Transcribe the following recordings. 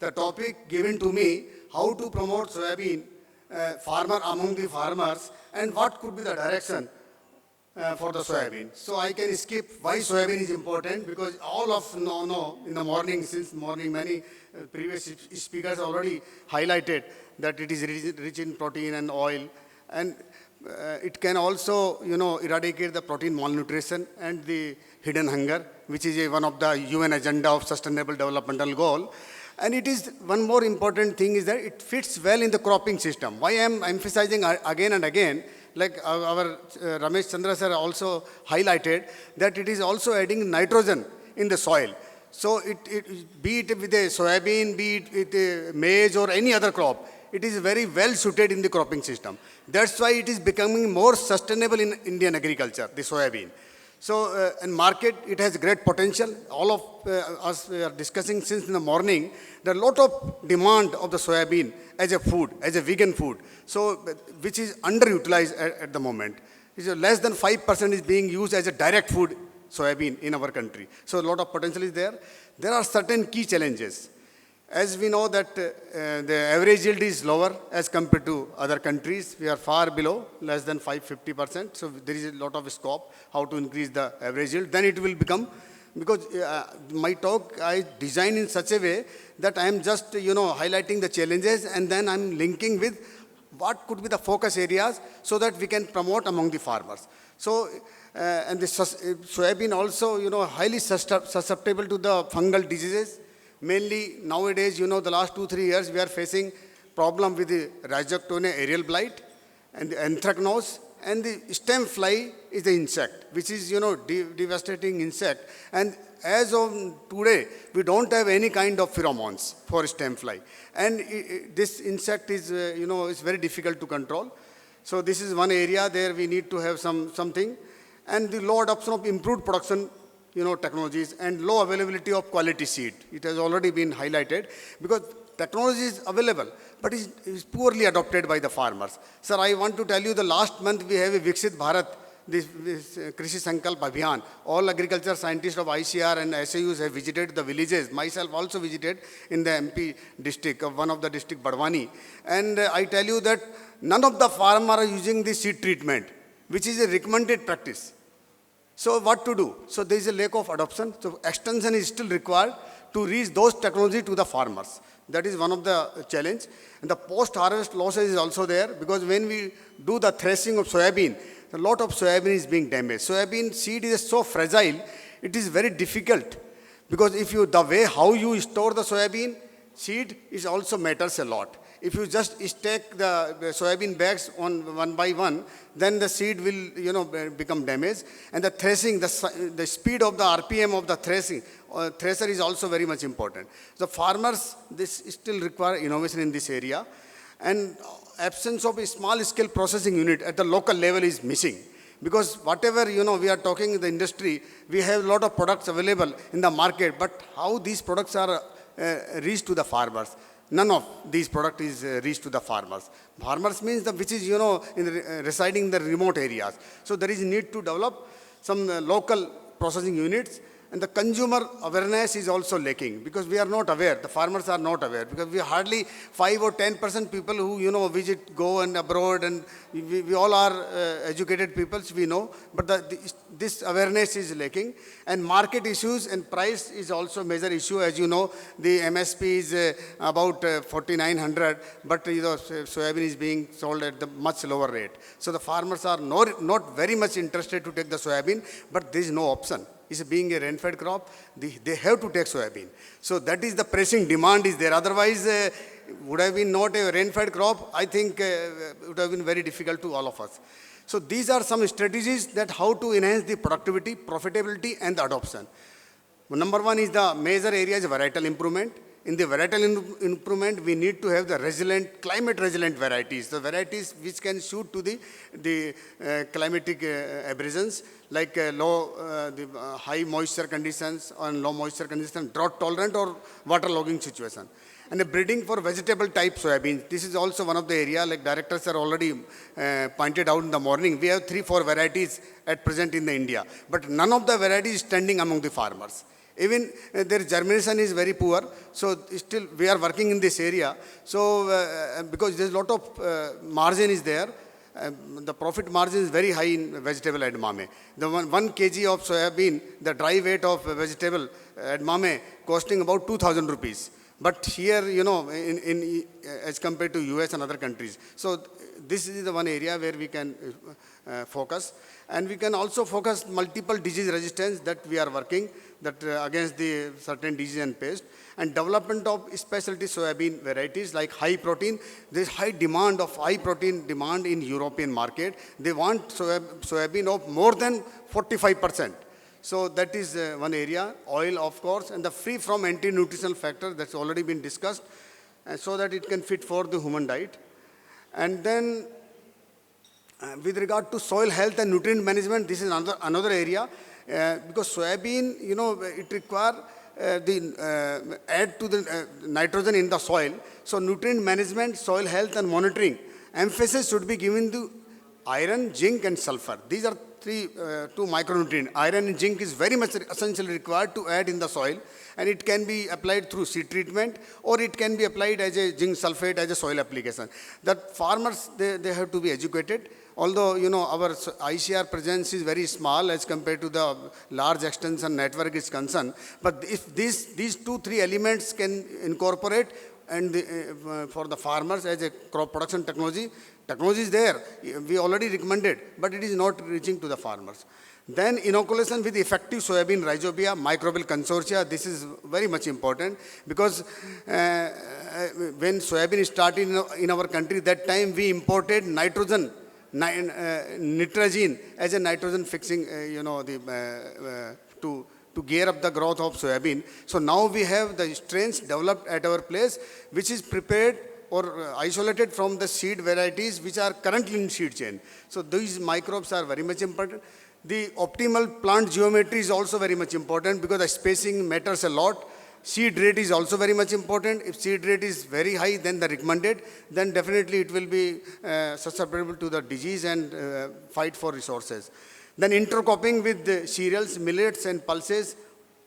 the topic given to me, how to promote soybean farmer among the farmers and what could be the direction for the soybean. So I can skip why soybean is important because all of know in the morning, since morning many previous speakers already highlighted that it is rich in protein and oil, and it can also, eradicate the protein malnutrition and the hidden hunger, which is one of the UN agenda of sustainable developmental goal. And it is one more important thing is that it fits well in the cropping system. Why I am emphasizing again and again, like our Ramesh Chandra sir also highlighted, that it is also adding nitrogen in the soil. So be it with a soybean, be it with a maize or any other crop, it is very well suited in the cropping system. That's why it is becoming more sustainable in Indian agriculture, the soybean. So, in market, it has great potential. All of us are discussing since in the morning, there are a lot of demand of the soybean as a food, as a vegan food, so which is underutilized at the moment. Less than 5% is being used as a direct food, soybean, in our country. So, a lot of potential is there. There are certain key challenges. As we know that the average yield is lower as compared to other countries. We are far below, less than 50%. So there is a lot of scope how to increase the average yield. Then it will become, because my talk I designed in such a way that I am just, highlighting the challenges and then I'm linking with what could be the focus areas so that we can promote among the farmers. So, and the soybean also, highly susceptible to the fungal diseases. Mainly nowadays, the last 2-3 years, we are facing problem with the rhizoctone aerial blight and the anthracnose, and the stem fly is the insect, which is, devastating insect. And as of today, we don't have any kind of pheromones for stem fly. And this insect is, is very difficult to control. So this is one area there we need to have something. And the low adoption of improved production technologies and low availability of quality seed. It has already been highlighted because technology is available, but is poorly adopted by the farmers. Sir, I want to tell you the last month we have a Viksit Bharat, this Krishi Sankalp Abhiyan. All agriculture scientists of ICAR and SAUs have visited the villages. Myself also visited in the MP district, of one of the district, Badwani. And I tell you that none of the farmers are using the seed treatment, which is a recommended practice. So what to do? So there is a lack of adoption. So extension is still required to reach those technology to the farmers. That is one of the challenge. And the post-harvest losses is also there because when we do the threshing of soybean, a lot of soybean is being damaged. Soybean seed is so fragile, it is very difficult because if you, the way how you store the soybean seed is also matters a lot. If you just stack the soybean bags on one by one, then the seed will, become damaged. And the threshing, the speed of the RPM of the thresher is also very much important. So farmers, this still require innovation in this area. And absence of a small scale processing unit at the local level is missing. Because whatever, we are talking in the industry, we have a lot of products available in the market, but how these products are reached to the farmers? None of these products is reached to the farmers. Farmers means which is, residing in the remote areas. So there is need to develop some local processing units. And the consumer awareness is also lacking because we are not aware. The farmers are not aware because we hardly 5 or 10% people who, visit, go and abroad, and we all are educated people, we know. But this awareness is lacking. And market issues and price is also a major issue. As you know, the MSP is about 4,900, but soybean is being sold at the much lower rate. So the farmers are not very much interested to take the soybean, but there is no option. Is being a rain-fed crop, they have to take soybean. So that is the pressing demand is there. Otherwise, would have been not a rain-fed crop, I think it would have been very difficult to all of us. So these are some strategies that how to enhance the productivity, profitability and the adoption. Number one is the major area is varietal improvement. In the varietal improvement, we need to have the resilient, climate-resilient varieties, the varieties which can suit to the climatic aberrations, like high moisture conditions or low moisture conditions, drought-tolerant or water-logging situation. And the breeding for vegetable-type soybeans, this is also one of the area, like directors are already pointed out in the morning. We have 3-4 varieties at present in India, but none of the varieties is trending among the farmers. Even their germination is very poor, so still we are working in this area. So because there's a lot of margin is there, the profit margin is very high in vegetable edamame. The 1 kg of soybean, the dry weight of vegetable edamame costing about 2,000 rupees. But here, you know, as compared to US and other countries. So this is the one area where we can focus. And we can also focus multiple disease resistance that we are working that against the certain disease and pest. And development of specialty soybean varieties like high protein. There's high demand of high protein demand in European market. They want soybean of more than 45%. So that is one area. Oil, of course, and the free from anti-nutritional factor that's already been discussed, so that it can fit for the human diet. And then with regard to soil health and nutrient management, this is another area, because soybean, you know, it requires add to the nitrogen in the soil. So nutrient management, soil health and monitoring, emphasis should be given to iron, zinc and sulfur. These are two micronutrients. Iron and zinc is very much essentially required to add in the soil, and it can be applied through seed treatment, or it can be applied as a zinc sulfate as a soil application. That farmers, they have to be educated. Although, you know, our ICAR presence is very small as compared to the large extension network is concerned. But if these 2-3 elements can incorporate, and for the farmers as a crop production technology is there. We already recommended, but it is not reaching to the farmers. Then inoculation with effective soybean rhizobia, microbial consortia. This is very much important, because when soybean started in our country, that time we imported nitrogen as a nitrogen fixing, you know, to gear up the growth of soybean. So now we have the strains developed at our place, which is prepared or isolated from the seed varieties which are currently in seed chain. So these microbes are very much important. The optimal plant geometry is also very much important, because the spacing matters a lot. Seed rate is also very much important. If seed rate is very high than the recommended, then definitely it will be susceptible to the disease and fight for resources. Then intercropping with the cereals, millets and pulses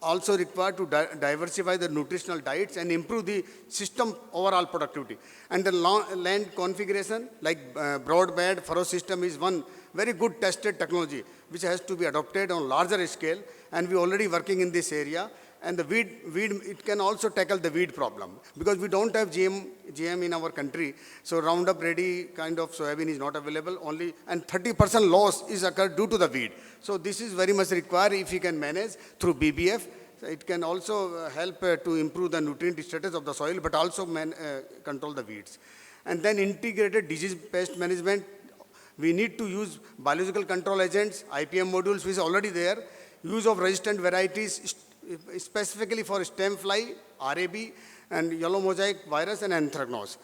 also required to diversify the nutritional diets and improve the system overall productivity. And the land configuration, like broadband furrow system, is one very good tested technology which has to be adopted on larger scale, and we are already working in this area. And the weed, it can also tackle the weed problem, because we don't have GM in our country. So Roundup Ready kind of soybean is not available only, and 30% loss is occurred due to the weed. So this is very much required if you can manage through BBF. So it can also help to improve the nutrient status of the soil, but also control the weeds. And then integrated disease pest management. We need to use biological control agents, IPM modules, which is already there. Use of resistant varieties, specifically for stem fly, RAB, and yellow mosaic virus and anthracnose.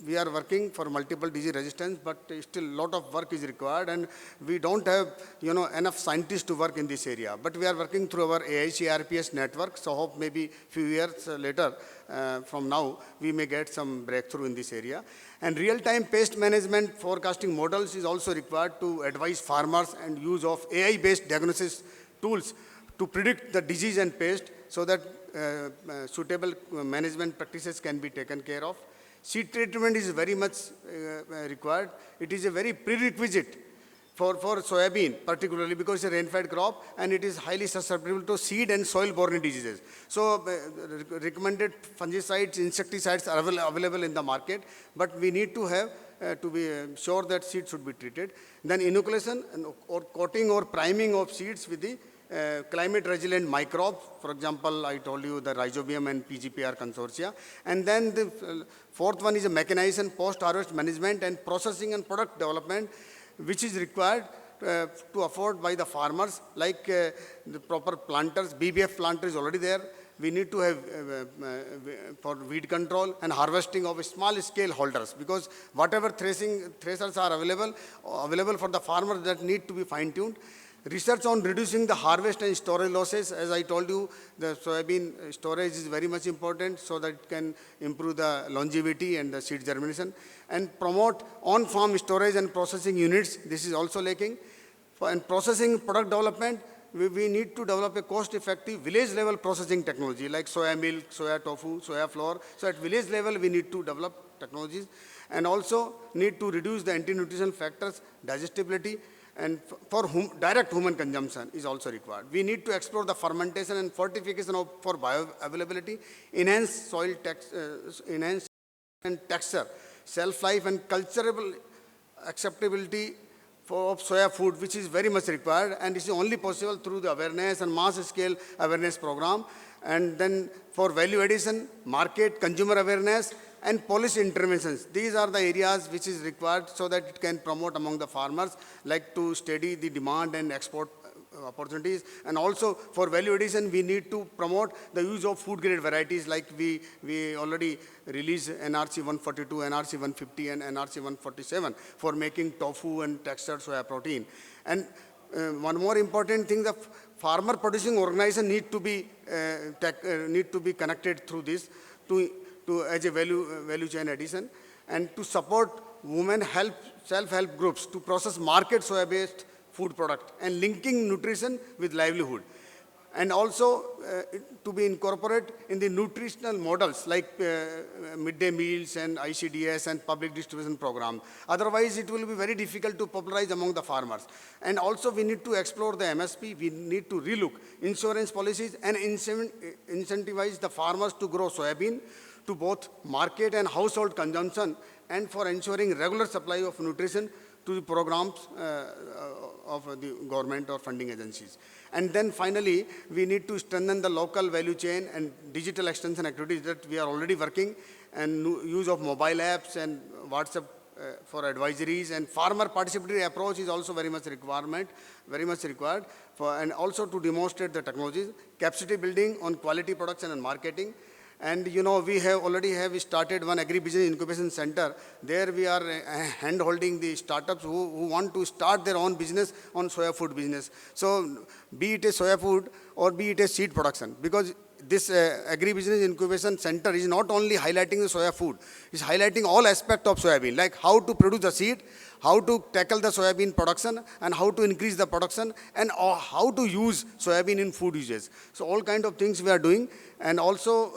We are working for multiple disease resistance, but still a lot of work is required, and we don't have, you know, enough scientists to work in this area. But we are working through our AICRPS network, so hope maybe few years later from now, we may get some breakthrough in this area. And real-time pest management forecasting models is also required to advise farmers, and use of AI-based diagnosis tools to predict the disease and pest, so that suitable management practices can be taken care of. Seed treatment is very much required. It is a very prerequisite for soybean, particularly because it's a rain-fed crop, and it is highly susceptible to seed and soil-borne diseases. So recommended fungicides, insecticides are available in the market, but we need to have to be sure that seeds should be treated. Then inoculation or coating or priming of seeds with the climate resilient microbes. For example, I told you the Rhizobium and PGPR consortia. And then the fourth one is a mechanization, post-harvest management and processing and product development, which is required to afford by the farmers, like the proper planters. BBF planter is already there. We need to have for weed control and harvesting of small scale holders, because whatever threshers are available for the farmers, that need to be fine-tuned. Research on reducing the harvest and storage losses. As I told you, the soybean storage is very much important, so that it can improve the longevity and the seed germination. And promote on-farm storage and processing units. This is also lacking. And processing product development, we need to develop a cost-effective village-level processing technology like soya milk, soya tofu, soya flour. So at village level, we need to develop technologies and also need to reduce the anti-nutritional factors, digestibility, and for direct human consumption is also required. We need to explore the fermentation and fortification for bioavailability, enhance soil enhance and texture, shelf life and culturable acceptability of soya food, which is very much required, and this is only possible through the awareness and mass scale awareness program. And then for value addition, market, consumer awareness, and policy interventions. These are the areas which is required so that it can promote among the farmers, like to study the demand and export opportunities. And also for value addition, we need to promote the use of food grade varieties, like we already released NRC 142, NRC 150, and NRC 147 for making tofu and textured soya protein. And one more important thing, the farmer producing organization need to be connected through this to as a value chain addition, and to support women self-help groups to process market soya-based food product and linking nutrition with livelihood. And also to be incorporated in the nutritional models like midday meals and ICDS and public distribution program. Otherwise, it will be very difficult to popularize among the farmers. And also we need to explore the MSP. We need to relook insurance policies and incentivize the farmers to grow soybean to both market and household consumption, and for ensuring regular supply of nutrition to the programs of the government or funding agencies. And then finally, we need to strengthen the local value chain and digital extension activities that we are already working, and use of mobile apps and WhatsApp for advisories, and farmer participatory approach is also very much required, and also to demonstrate the technologies, capacity building on quality production and marketing. And we already started one Agribusiness Incubation Center. There we are hand-holding the startups who want to start their own business on soya food business. So be it a soya food or be it a seed production, because this Agribusiness Incubation Center is not only highlighting the soya food, it's highlighting all aspects of soybean, like how to produce the seed, how to tackle the soybean production, and how to increase the production, and how to use soybean in food uses. So all kind of things we are doing. And also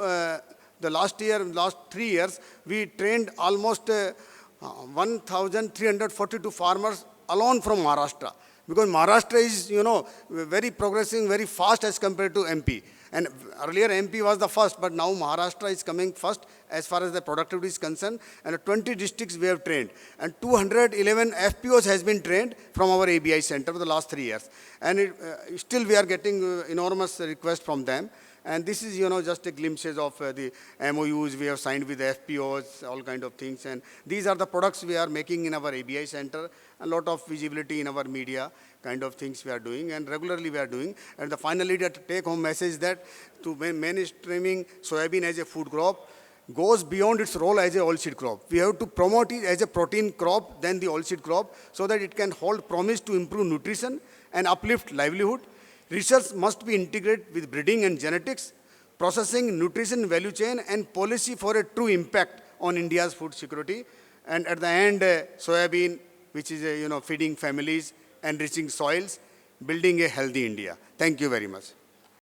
the last 3 years, we trained almost 1,342 farmers alone from Maharashtra, because Maharashtra is, very progressing very fast as compared to MP. And earlier MP was the first, but now Maharashtra is coming first as far as the productivity is concerned. And 20 districts we have trained, and 211 FPOs has been trained from our ABI center for the last 3 years. And still we are getting enormous requests from them. And this is, just a glimpses of the MOUs we have signed with the FPOs, all kind of things. And these are the products we are making in our ABI center. A lot of visibility in our media, kind of things we are doing, and regularly we are doing. And finally, the take-home message that to mainstreaming soybean as a food crop goes beyond its role as a oilseed crop. We have to promote it as a protein crop than the oilseed crop, so that it can hold promise to improve nutrition and uplift livelihood. Research must be integrated with breeding and genetics, processing, nutrition, value chain, and policy for a true impact on India's food security. And at the end, soybean, which is feeding families, enriching soils, building a healthy India. Thank you very much.